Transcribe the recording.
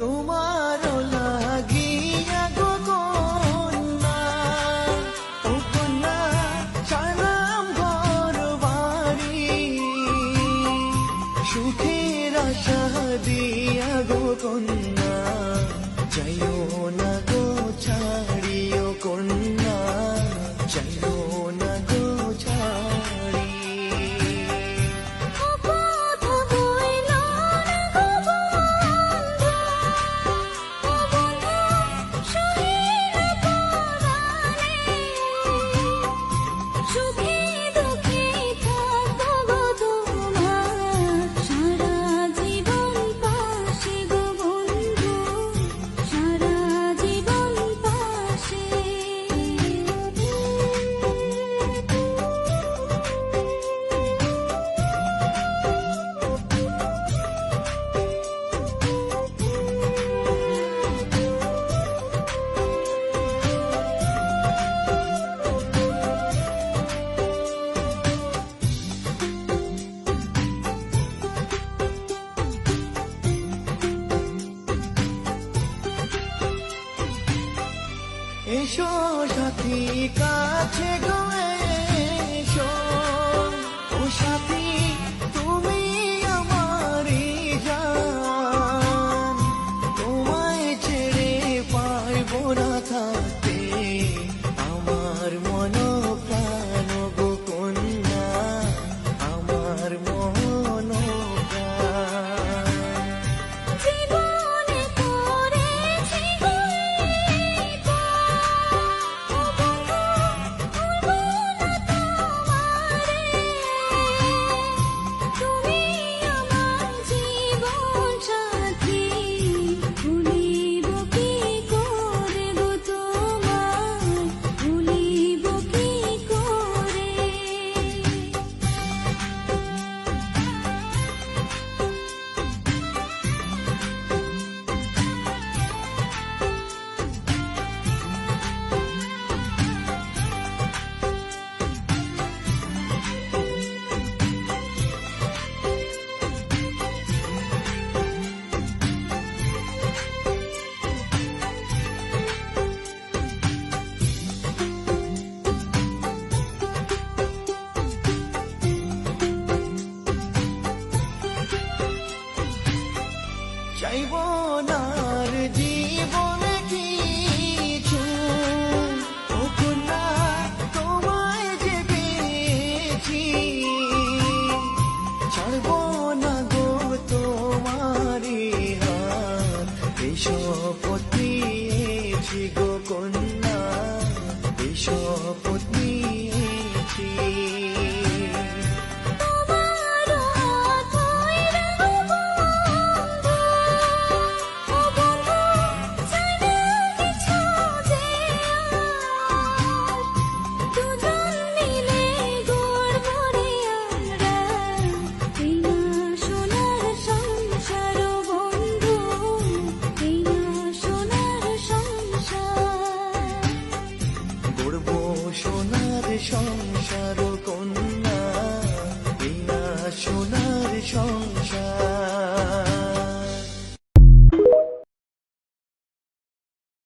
তোমার লাগিয়া গো কন্যা, ও কন্যা ছাড়লাম ঘর বাড়ি, সুখের আশা দিয়া গো কন্যা, যাইও না গো ছাড়িও কন্যা, যাইও না গো ছাড়ি। এসো সাথী কাছে গো এসো, ও সাথী তুমি আমারই জান, তোমায় ছেড়ে পারব না থাকতে, আমার মন প্রাণ গো কন্যা, আমার মন প্রাণ। চাইব না আর জীবনে কিছু, ও কন্যা তোমায় যে পেয়েছি, ছাড়ব না গো তোমারি হাত, এই শপথ নিয়েছি গো কন্যা, এই শপথ নিয়েছি। সোনার সংসার কন্যা, এই না সোনার সংসার।